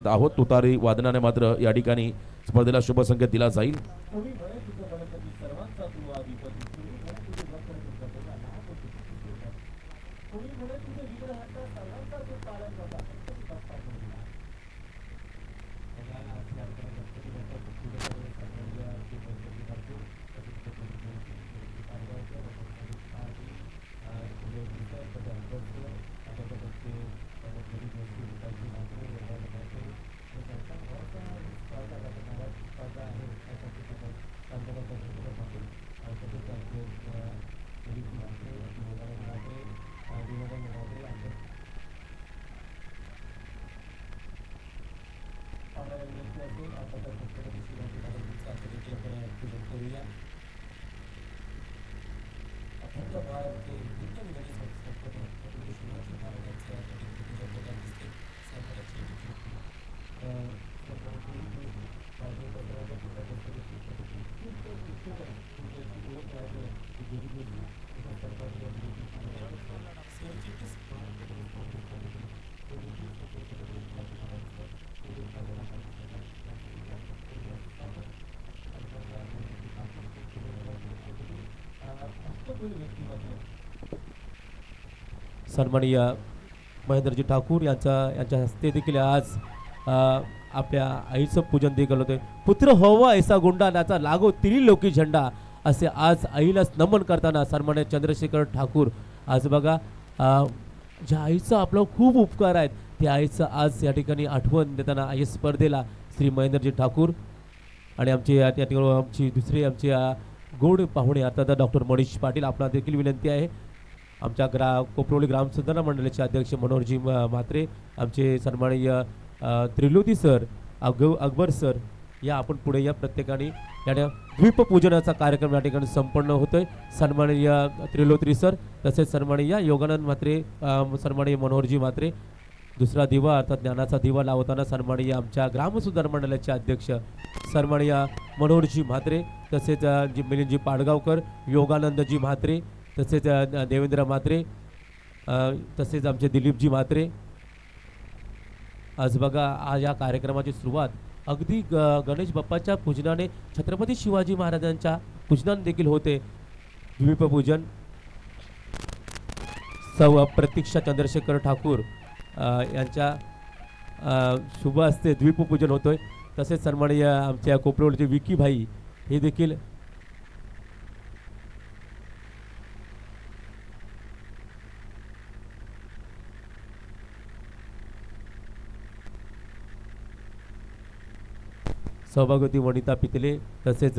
आहोत. तुतारी वादनाने मात्र या ठिकाणी स्पर्धेला शुभ संकेत दिला जाईल. सन्माननीय महेंद्रजी ठाकूर यांच्या हस्ते देखील आज आपल्या आईचं पूजन देखील होते. पुत्र होवा ऐसा गुंडा त्याचा लागो त्रिलोकी झेंडा असे आज आईलाच नमन करताना सन्माननीय चंद्रशेखर ठाकूर आज बघा ज्या आईचं आपलं खूप उपकार आहेत त्या आईचं आज या ठिकाणी आठवण देताना आई स्पर्धेला श्री महेंद्रजी ठाकूर आणि आमची दुसरे आमचे गोड पाहुणे अर्थात डॉक्टर मनीष पाटील आपला देखील विनंती आहे. आमच्या कोपरोली ग्राम सुधारणा मंडळाचे अध्यक्ष मनोहरजी म्हात्रे, आमचे सन्माननीय त्रिलोकी सर, अकबर सर या आपण पुढे या. प्रत्येकाने या द्वीपपूजनाचा कार्यक्रम या ठिकाणी संपन्न होतोय. सन्माननीय त्रिलोकी सर तसेच सन्माननीय योगानंद म्हात्रे, सन्माननीय मनोहरजी म्हात्रे दुसरा दिवा अर्थात ज्ञानाचा दिवा लावताना सन्माननीय आमच्या ग्राम सुधारणा मंडळाचे अध्यक्ष सन्माननीय मनोहरजी म्हात्रे तसेच मिलिंदजी पाडगावकर, योगानंदजी म्हात्रे तसेच देवेंद्र म्हात्रे तसेच आमचे दिलीपजी म्हात्रे. आज बघा आज या कार्यक्रमाची सुरुवात अगदी गणेश बाप्पाच्या पूजनाने छत्रपती शिवाजी महाराजांच्या पूजनाने देखील होते. द्वीपपूजन सौ प्रतीक्षा चंद्रशेखर ठाकूर यांच्या शुभ हस्ते द्वीपपूजन होतोय. तसेच सन्माननीय आमच्या कोपरोलीचे विकी भाई हे देखील सौभाग्यवती वनिता पितले तसेच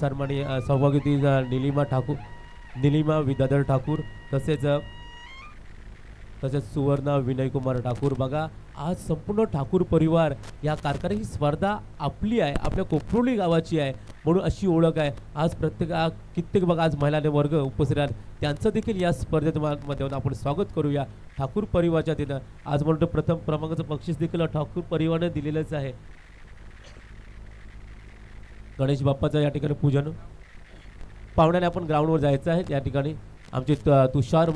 सन्माननीय सौभाग्यवती निलिमा विद्याधर ठाकूर तसेच सुवर्णा विनयकुमार ठाकूर. बघा आज संपूर्ण ठाकूर परिवार या कारखान्याची ही स्पर्धा आपली आहे, आपल्या कोपरोली गावाची आहे म्हणून अशी ओळख आहे. आज कित्येक बघा आज महिलांचे वर्ग उपस्थित आहेत त्यांचं देखील या स्पर्धेत मध्ये आपण स्वागत करूया. ठाकूर परिवाराच्या तिथं आज म्हणतो प्रथम क्रमांकाचं बक्षीस देखील ठाकूर परिवाराने दिलेलंच आहे. गणेश बाप्पाचं या ठिकाणी पूजन पाहुण्याने आपण ग्राउंडवर जायचं आहे. या ठिकाणी आमचे तुषार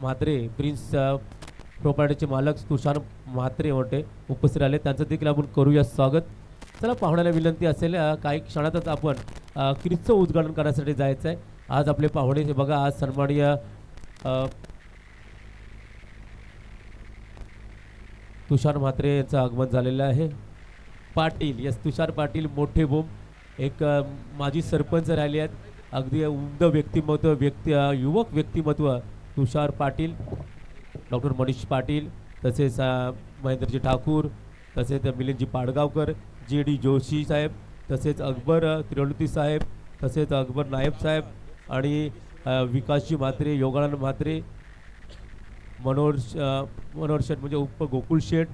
म्हात्रे प्रिन्स प्रॉपर्टीचे मालक तुषार म्हात्रे मोठे उपस्थित आले त्यांचं देखील आपण करूया स्वागत. चला पाहुण्याला विनंती असेल काही क्षणातच आपण क्रीजचं उद्घाटन करण्यासाठी जायचं आहे. आज आपले पाहुणे हे बघा आज सन्माननीय तुषार म्हात्रे यांचं आगमन झालेलं आहे. पाटील यस तुषार पाटील मोठे बोम एक माजी सरपंच राहिले आहेत. अगदी उमद व्यक्तिमत्व युवक व्यक्तिमत्व तुषार पाटील, डॉक्टर मनीष पाटील तसेच महेंद्रजी ठाकूर तसेच मिलिंदजी पाडगावकर, JD जोशी साहेब तसेच अकबर त्रिलोकी साहेब तसेच अकबर नायब साहेब आणि विकासजी म्हात्रे, योगानंद म्हात्रे, मनोहर शेठ म्हणजे उप गोकुळ शेठ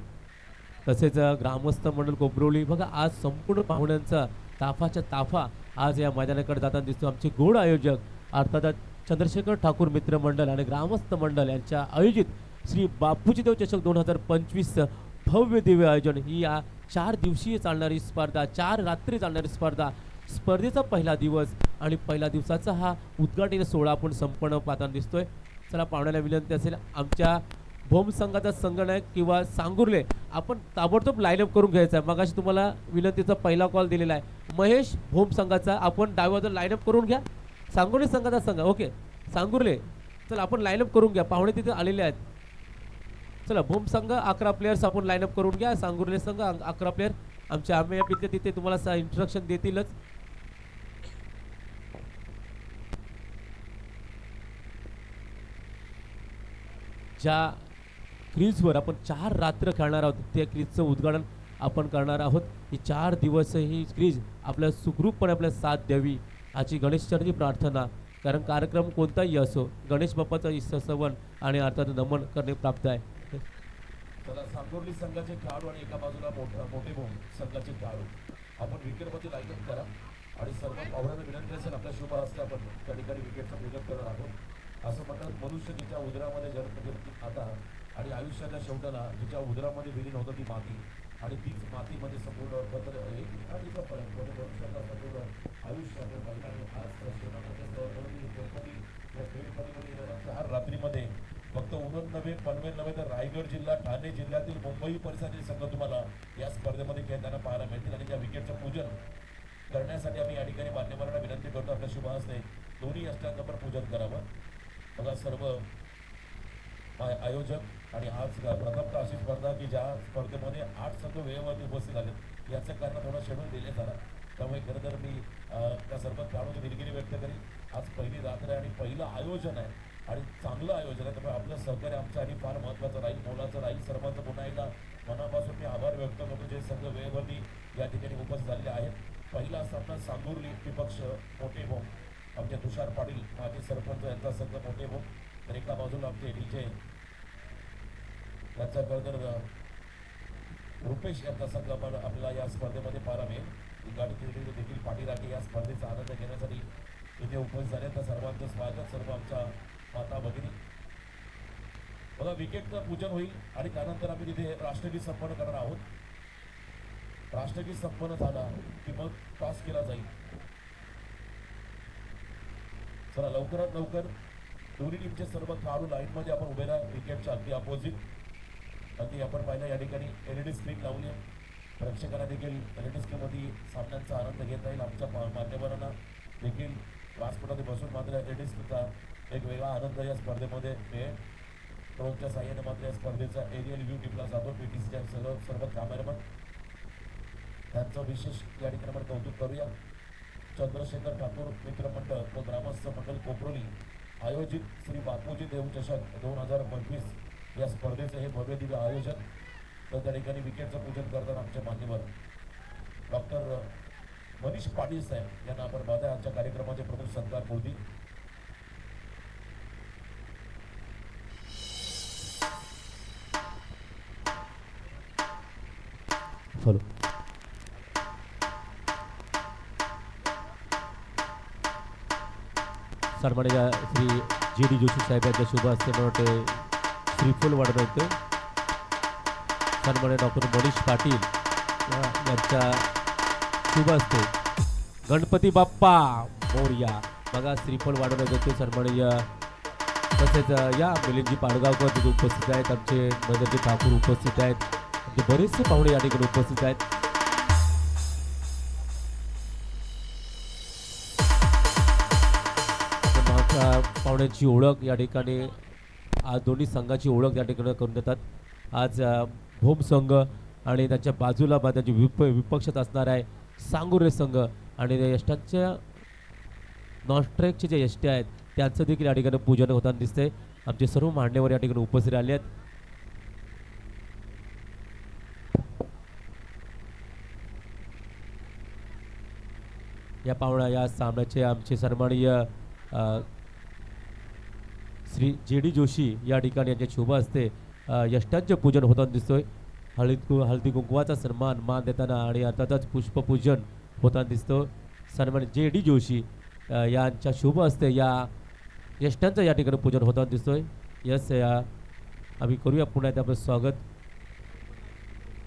तसेच ग्रामस्थ मंडळ कोपरोली. बघा आज संपूर्ण पाहुण्यांचा ताफाच्या ताफा आज या मैदानाकडे जाताना दिसतो. आमचे गोड आयोजक अर्थात चंद्रशेखर ठाकूर मित्र मंडळ आणि ग्रामस्थ मंडळ यांच्या आयोजित श्री बापूजी देव चषक 2025 भव्य दिव्य आयोजन. ही या 4 दिवसीय चालणारी स्पर्धा, 4 रात्री चालणारी स्पर्धा, स्पर्धेचा पहिला दिवस आणि पहिल्या दिवसाचा हा उद्घाटन सोहळा आपण संपन्न पाहताना दिसतोय. चला पाहुण्याला विनंती असेल आमच्या भोम संघाचा संगणक किंवा सांगुर्ले आपण ताबडतोब लाईनअप करून घ्यायचा आहे. मगाशी तुम्हाला विनंतीचा पहिला कॉल दिलेला आहे. महेश भोम संघाचा आपण डाव्या बाजूला लाईनअप करून घ्या. सांगुर्ले संघाचा संघ ओके सांगुर्ले चला आपण लाईनअप करून घ्या. पाहुणे तिथे आलेले आहेत. चला भोम संघ 11 प्लेयर्स आपण लाईनअप करून घ्या. सांगुर्ले संघ 11 प्लेयर आमचे आम्ही तिथे तुम्हाला इंस्ट्रक्शन देतीलच. ज्या क्रीजवर आपण 4 रात्र खेळणार आहोत त्या क्रीजचं उद्घाटन आपण करणार आहोत. ही 4 दिवस ही क्रीज आपल्या सुखरूपपणे आपल्या साथ द्यावी याची गणेश चरणी प्रार्थना. कारण कार्यक्रम कोणताही असो गणेश बाप्पाचा सवन आणि अर्थात नमन करणे प्राप्त आहे. चला सांगोर्ली संघाचे खेळाडू आणि एका बाजूला मोठे भोम संघाचे खेळाडू आपण विकेटमध्ये लाईनअप करा आणि सर्व पाहुण्यांना विनंती असेल आपल्या शुभ हस्ते आपण त्या ठिकाणी विकेटचं पूजन करणार आहोत. असं म्हणतात मनुष्य जिच्या उदरामध्ये जन्म आता आणि आयुष्याच्या शेवटाला जिच्या उदरामध्ये विलीन होतं ती माती आणि तीच मातीमध्ये संपूर्ण हर रात्रीमध्ये फक्त उन्हत नव्हे पनवेल नव्हे तर रायगड जिल्हा ठाणे जिल्ह्यातील मुंबई परिसरातील संघ तुम्हाला या स्पर्धेमध्ये खेळताना पाहायला मिळतील. आणि त्या विकेटचं पूजन करण्यासाठी आम्ही या ठिकाणी मान्यवरांना विनंती करतो आपल्या शुभ हस्ते दोन्ही अष्टांगावर पूजन करावं. बघा सर्व आयोजक आणि आज प्रथमतः अशी स्पर्धा की ज्या स्पर्धेमध्ये 8 संघ वेळेवरती उपस्थित आले याचं कारण थोडं शेड्यूल दिले झाला. त्यामुळे खरं तर मी त्या सर्व खेळाडूंची दिलगिरी व्यक्त करीन. आज पहिली रात्र आहे आणि पहिलं आयोजन आहे आणि चांगलं आयोजन आहे. त्यामुळे आपलं सहकार्य आमच्यासाठी फार महत्त्वाचं राहील मोलाचं राहील. सर्वांचं पुन्हा एकदा मनापासून मी आभार व्यक्त करतो जे संघ वेळेवरती या ठिकाणी उपस्थित झालेले आहेत. पहिला सामना सांगुर्ली विपक्ष मोठे भोम आमचे तुषार पाटील माजी सरपंच यांचा संघ मोठे भोम तर एका बाजूला आमचे डीजे यांचा कळतर रुपेश यांचा संघ आपल्याला या स्पर्धेमध्ये पाहायला मिळेल. गाडी क्रीडा देखील पाठीराखे या स्पर्धेचा आनंद घेण्यासाठी इथे उपस्थित झाले. तर सर्वांचं स्वागत. सर्व आमच्या माता भगिनी बघा विकेटचं पूजन होईल आणि त्यानंतर आम्ही तिथे राष्ट्रगीत संपन्न करणार आहोत. राष्ट्रगीत संपन्न झाला की मग टॉस केला जाईल. चला लवकरात लवकर दोन्ही टीमचे सर्व खेळाडू लाईनमध्ये आपण उभे राहा. विकेटच्या अगदी अपोजिट अगदी आपण पाहिलं या ठिकाणी LED स्क्रीन लावली आहे. प्रेक्षकांना देखील LED स्क्रीनमध्ये सामन्यांचा आनंद घेता येईल. आमच्या मान्यवरांना देखील व्यासपीठामध्ये बसून मात्र LED स्क्रीनचा एक वेगळा आनंद या स्पर्धेमध्ये मिळेल. ड्रोनच्या साह्याने मात्र या स्पर्धेचा एरियल व्ह्यू टिपला जातो. PTCच्या सर्व कॅमेरामन त्यांचं विशेष या ठिकाणी आपण कौतुक करूया. चंद्रशेखर ठाकूर मित्रमंडळ व ग्रामस्थ मंडळ कोपरोली आयोजित श्री बापूजी देव चषक 2025 या स्पर्धेचं हे भव्य दिव्य आयोजन. तर त्या ठिकाणी विकेटचं पूजन करताना आमचे मान्यवर डॉक्टर मनीष पाटील साहेब यांना आपण माझ्या आजच्या कार्यक्रमाचे प्रमुख सत्कार होती. फॉलो सन्माननीय श्री GD जोशी साहेब यांच्या शुभ हस्ते मला वाटते श्रीफूल वाढवलं होते. सन्माननीय डॉक्टर मनीष पाटील यांच्या शुभ हस्ते गणपती बाप्पा मोरया बघा श्रीफूल वाढवलं होते. सन्माननीय तसेच या मिलिंदजी पाडगावकर तिथे उपस्थित आहेत. आमचे महेंद्रजी ठाकूर उपस्थित आहेत. बरेचसे पाहुणे या ठिकाणी उपस्थित आहेत. पाहुण्यांची ओळख या ठिकाणी आज दोन्ही संघाची ओळख या ठिकाणी करून देतात. आज भोम संघ आणि त्याच्या बाजूला त्याची विपक्षात असणार आहे सांगुर्ले संघ आणि यष्टांच्या नॉनस्ट्राईकचे जे यष्टे आहेत त्यांचं देखील या ठिकाणी पूजन होताना दिसतंय. आमचे सर्व मान्यवर या ठिकाणी उपस्थित आले आहेत. या पाहुण्या या सामन्याचे आमचे सन्माननीय श्री JD जोशी या ठिकाणी यांच्या शुभ हस्ते यष्टांचे पूजन होताना दिसतोय. हळदी कुंकवाचा सन्मान मान देताना आणि अर्थातच पुष्पपूजन होताना दिसतो. सन्मानित JD जोशी यांच्या शुभ हस्ते या यष्टांचं या ठिकाणी पूजन होताना दिसतोय. यस या आम्ही करूया पुन्हा एकदा आपलं स्वागत.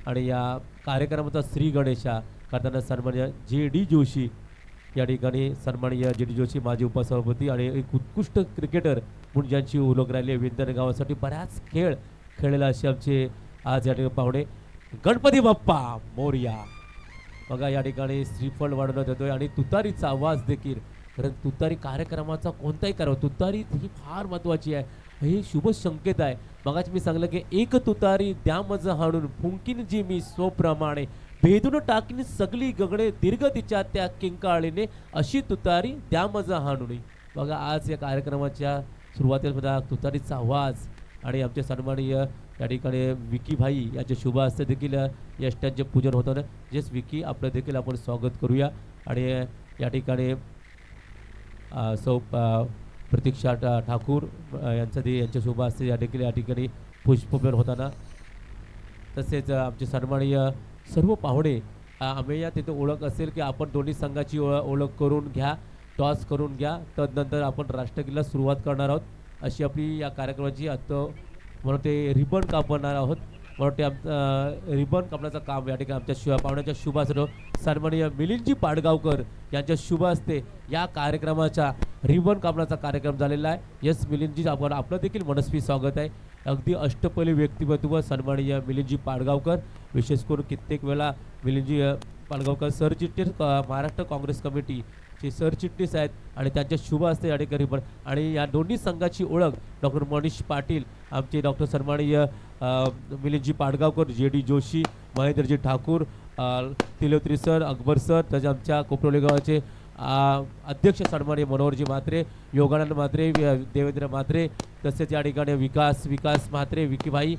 आणि या कार्यक्रमाचा श्री गणेशा करताना सन्माननीय JD जोशी या ठिकाणी सन्माननीय JD जोशी माजी उपसभापती आणि एक उत्कृष्ट क्रिकेटर म्हणून ज्यांची ओळख राहिली आहे. विंधन गावासाठी बऱ्याच खेळ खेळलेला असे आमचे आज या ठिकाणी पाहुणे. गणपती बाप्पा मोरया. बघा या ठिकाणी श्रीफळ वाढवण्यात येतोय आणि तुतारीचा आवाज देखील, कारण तुतारी कार्यक्रमाचा कोणताही करावं, तुतारी ही फार महत्त्वाची आहे. हे शुभ संकेत आहे. मगाच मी सांगलं की एक तुतारी द्या मज हाणून फुंकीन जी मी स्वप्रमाणे भेदून टाकीन सगळी गगडे दीर्घ तिच्या त्या किंकाळीने अशी तुतारी द्या मज हाणून. बघा आज या कार्यक्रमाच्या सुरुवातीला तुतारीचा आवाज आणि आमचे सन्माननीय या ठिकाणी विकी भाई यांच्या शुभ हस्ते देखील यष्ट्यांचे पूजन होतं. जेस विकी आपलं देखील आपण स्वागत करूया. आणि या ठिकाणी सौ प्रतीक्षा ठाकूर यांच्या शुभ हस्ते या ठिकाणी पुष्पपूजन होताना. तसेच आमचे सन्माननीय सर्व पाहुणे आम्ही या तिथे ओळख असेल की आपण दोन्ही संघाची ओळख करून घ्या, टॉस करून घ्या, तदनंतर आपण राष्ट्रगीतला सुरुवात करणार आहोत. अशी आपली या कार्यक्रमाची आता म्हणून ते रिबन कापणार आहोत. म्हणून ते आमचं रिबन कापण्याचं काम या ठिकाणी आमच्या पाहुण्याच्या शुभ हस्ते सन्माननीय मिलिंदजी पाडगावकर यांच्या शुभ हस्ते या कार्यक्रमाचा रिबन कापण्याचा कार्यक्रम झालेला आहे. यस मिलिंदजी, आपण आपलं देखील मनस्वी स्वागत आहे. अगदी अष्टपैलू व्यक्तिमत्व सन्माननीय मिलिंदजी पाडगावकर, विशेष करून कित्येक वेळा मिलिंदजी पाडगावकर सरचिटणीस महाराष्ट्र काँग्रेस कमिटीचे सरचिटणीस आहेत आणि त्यांच्या शुभ हस्ते या ठिकाणी रिबन. आणि या दोन्ही संघाची ओळख डॉक्टर मनीष पाटील, आमचे डॉक्टर सन्माननीय मिलिंदजी पाडगावकर, JD जोशी, महेंद्रजी ठाकूर, तिलोत्री सर, अकबर सर, तसेच आमच्या कोपरोली गावाचे अध्यक्ष सन्माननीय मनोहरजी म्हात्रे, योगानंद म्हात्रे, देवेंद्र म्हात्रे, तसेच या ठिकाणी विकास म्हात्रे, विकीभाई,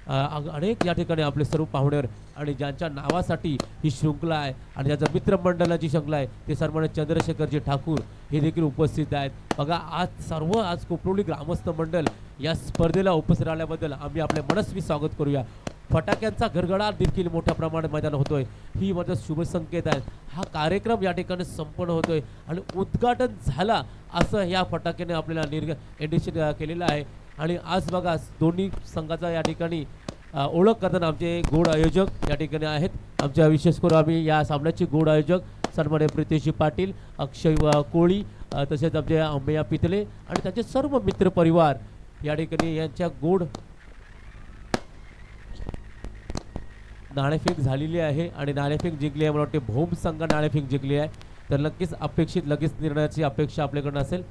अनेक या ठिकाणी आपले सर्व पाहुणेवर आणि ज्यांच्या नावासाठी ही शृंखला आहे आणि ज्यांच्या मित्रमंडळाची शृंखला आहे ते सन्माननीय चंद्रशेखरजी ठाकूर हे देखील उपस्थित आहेत. बघा आज कोपरोली ग्रामस्थ मंडळ या स्पर्धेला उपस्थित राहिल्याबद्दल आम्ही आपले मनस्वी स्वागत करूया. फटाक्यांचा गडगडाट देखील मोठ्या प्रमाणात मैदान होतोय, ही माझा शुभ संकेत आहे. हा कार्यक्रम या ठिकाणी संपन्न होतोय आणि उद्घाटन झाला असं या फटाक्याने आपल्याला इंडिकेट केलेलं आहे. आणि आज बघा दोन्ही संघाचा या ठिकाणी ओळख करताना आमचे गोड आयोजक या ठिकाणी आहेत. आमच्या विशेष करून आम्ही या सामन्याचे गोड आयोजक सन्माननीय प्रितेशजी पाटील, अक्षय कोळी, तसेच आमचे अंबैया पितले आणि त्यांचे सर्व मित्रपरिवार या ठिकाणी यांच्या गोड नाणेफेक झालेली आहे आणि नाणेफेक जिंकली आहे. मला वाटते भोम संघ नाणेफेक जिंकली आहे. तर नक्कीच लगेच निर्णयाची अपेक्षा आपल्याकडून असेल.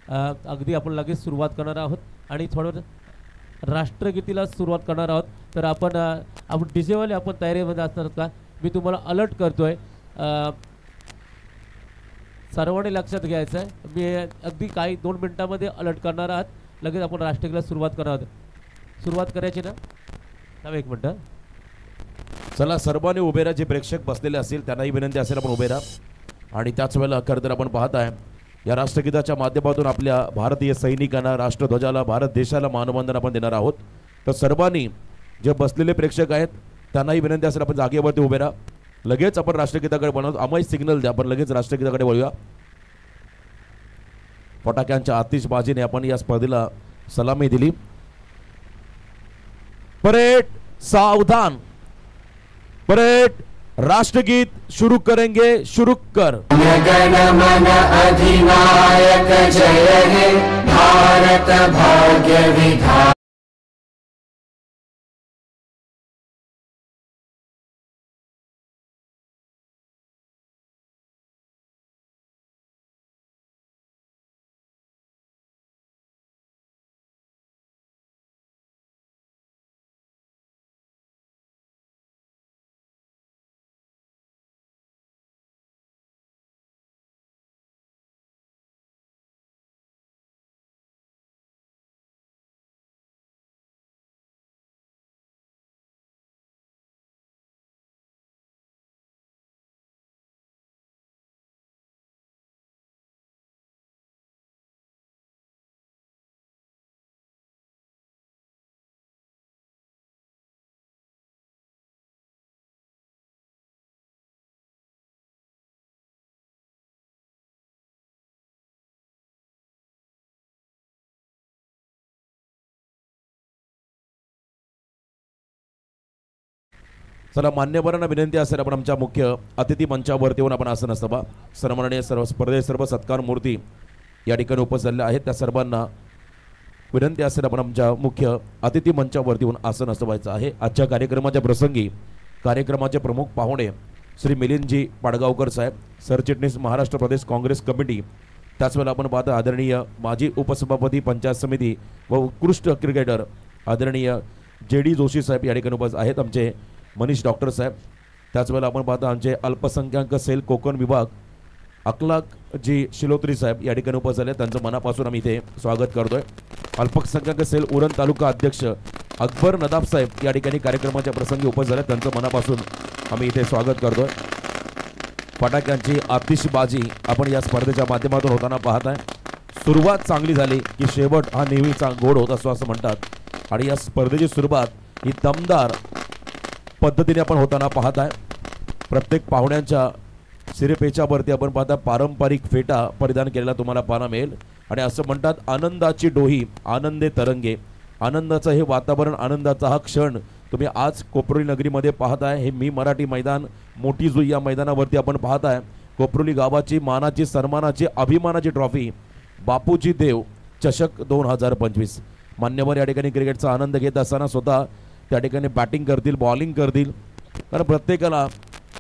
अगदी आपण लगेच सुरुवात करणार आहोत आणि थोडं राष्ट्रगीतीला सुरुवात करणार आहोत. तर आपण डिजेवाले आपण तयारीमध्ये असणार का? मी तुम्हाला अलर्ट करतोय, सर्वांनी लक्षात घ्यायचं आहे. मी अगदी काही 2 मिनिटांमध्ये अलर्ट करणार आहात. लगेच आपण राष्ट्रगीतीला सुरुवात करणार आहोत. सुरुवात करायची ना? थांब 1 मिनटं. चला सर्वांनी उभे राहा. जे प्रेक्षक बसलेले असतील त्यांनाही विनंती असेल आपण उभे राहा. आणि त्याच वेळेला खरं तर आपण पाहत आहे या राष्ट्रगीताच्या माध्यमातून आपल्या भारतीय सैनिकांना, राष्ट्रध्वजाला, भारत देशाला मानवंदन आपण देणार आहोत. तर सर्वांनी जे बसलेले प्रेक्षक आहेत त्यांनाही विनंती असेल आपण जागेवरती उभे राहा. लगेच आपण राष्ट्रगीताकडे बनवतो. आम्हाला सिग्नल द्या, आपण लगेच राष्ट्रगीताकडे वळूया. फटाक्यांच्या आतिषबाजीने आपण या स्पर्धेला सलामी दिली. परेड सावधान, परेड राष्ट्रगीत शुरू करेंगे. शुरू कर. गण मन अधिनायक जय हे भारत भाग्य विधाता. चला मान्यवरांना विनंती असेल आपण आमच्या मुख्य अतिथी मंचावरती येऊन आपण आसन असताना सन्माननीय सर्व स्पर्धे सर्व सत्कार मूर्ती या ठिकाणी उपस्थित झालेल्या आहेत. त्या सर्वांना विनंती असेल आपण आमच्या मुख्य अतिथी मंचावरती येऊन आसन असवायचं आहे. आजच्या कार्यक्रमाच्या प्रसंगी कार्यक्रमाचे प्रमुख पाहुणे श्री मिलिंदजी पाडगावकर साहेब, सरचिटणीस महाराष्ट्र प्रदेश काँग्रेस कमिटी. त्याचवेळेला आपण पाहता आदरणीय माजी उपसभापती पंचायत समिती व उत्कृष्ट क्रिकेटर आदरणीय JD जोशी साहेब या ठिकाणी उपस्थित आहेत. आमचे मनीष डॉक्टर साहेब. त्याचवेळेला आपण पाहता आमचे अल्पसंख्याक सेल कोकण विभाग अखलाक जी शिलोत्री साहेब या ठिकाणी उपस्थित झाले. त्यांचं मनापासून आम्ही इथे स्वागत करतोय. अल्पसंख्याक सेल उरण तालुका अध्यक्ष अकबर नदाब साहेब या ठिकाणी कार्यक्रमाच्या प्रसंगी उपस्थित झाले. त्यांचं मनापासून आम्ही इथे स्वागत करतोय. फटाक्यांची आतिषबाजी आपण या स्पर्धेच्या माध्यमातून होताना पाहत आहे. सुरुवात चांगली झाली की शेवट हा नेहमीचा गोड होत असतो असं म्हणतात, आणि या स्पर्धेची सुरुवात ही दमदार पद्धतीने आपण होताना पाहत आहे. प्रत्येक पाहुण्यांच्या शिरेपेचावरती आपण पाहता पारंपरिक फेटा परिधान केलेला तुम्हाला पाहायला मिळेल. आणि असं म्हणतात आनंदाची डोही आनंदे तरंगे. आनंदाचं हे वातावरण, आनंदाचा हा क्षण तुम्ही आज कोपरोली नगरीमध्ये पाहताय. हे मी मराठी मैदान मोठी जुई या मैदानावरती आपण पाहताय. कोपरोली गावाची मानाची, सन्मानाची, अभिमानाची ट्रॉफी बापूजी देव चषक 2025. मान्यवर या ठिकाणी क्रिकेटचा आनंद घेत असताना स्वतः त्या ठिकाणी बॅटिंग करतील, बॉलिंग करतील. कारण प्रत्येकाला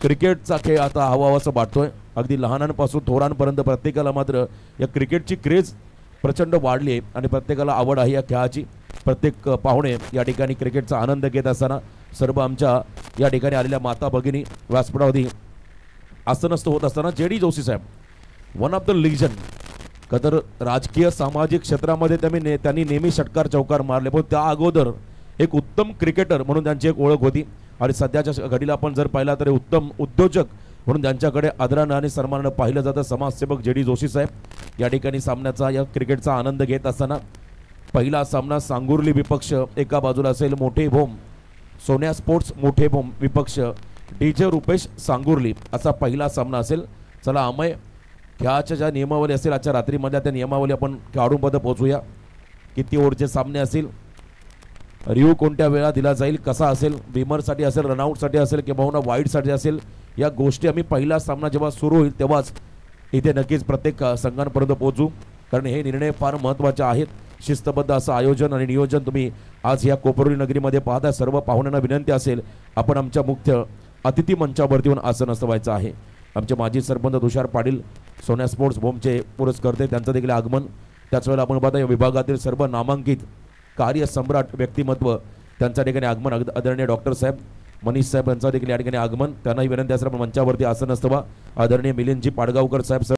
क्रिकेटचा खेळ आता हवाहवासा वाटतोय. अगदी लहानांपासून थोरांपर्यंत प्रत्येकाला मात्र या क्रिकेटची क्रेज प्रचंड वाढली आहे आणि प्रत्येकाला आवड आहे या खेळाची. प्रत्येक पाहुणे या ठिकाणी क्रिकेटचा आनंद घेत असताना सर्व आमच्या या ठिकाणी आलेल्या माता भगिनी व्यासपीठावरती आसनस्थ होत असताना JD जोशी साहेब, वन ऑफ द लिजंड. तर राजकीय सामाजिक क्षेत्रामध्ये त्यांनी नेहमी षटकार चौकार मारले, पण त्या अगोदर एक उत्तम क्रिकेटर म्हणून त्यांची एक ओळख होती. आणि सध्याच्या घडीला आपण जर पाहिला तर उत्तम उद्योजक म्हणून त्यांच्याकडे आदरानं आणि सन्मानानं पाहिलं जातं. समाजसेवक JD जोशी साहेब या ठिकाणी सामन्याचा या क्रिकेटचा आनंद घेत असताना पहिला सामना सांगुर्ली विपक्ष एका बाजूला असेल मोठे भोम सोन्या स्पोर्ट्स मोठे भोम विपक्ष DJ रुपेश सांगुर्ली असा पहिला सामना असेल. चला अमय खेळाच्या ज्या नियमावली असेल आजच्या रात्रीमधल्या त्या नियमावली आपण खेळाडूंपर्यंत पोहोचूया. किती ओव्हरचे सामने असतील, रिव्ह्यू कोणत्या वेळा दिला जाईल, कसा असेल, बीमरसाठी असेल, रनआउटसाठी असेल किंवा वाईडसाठी असेल, या गोष्टी आम्ही पहिला सामना जेव्हा सुरू होईल तेव्हाच इथे नक्कीच प्रत्येक संघांपर्यंत पोहोचू. कारण हे निर्णय फार महत्त्वाचे आहेत. शिस्तबद्ध असं आयोजन आणि नियोजन तुम्ही आज या कोपरोली नगरीमध्ये पाहता. सर्व पाहुण्यांना विनंती असेल आपण आमच्या मुख्य अतिथी मंचावरती येऊन आसन असवायचं आहे. आमचे माजी सरपंच तुषार पाटील सोन्या स्पोर्ट्स भोमचे पुरस्कर्ते त्यांचं देखील आगमन. त्याच वेळेला आपण पाहता या विभागातील सर्व नामांकित कार्यसम्राट व्यक्तिमत्व त्यांच्या ठिकाणी आगमन. आदरणीय डॉक्टर साहेब, मनीष साहेब यांचं देखील या ठिकाणी आगमन. त्यांनाही विनंती असेल आपण मंचावरती आसन असतं. आदरणीय मिलिंदजी पाडगावकर साहेब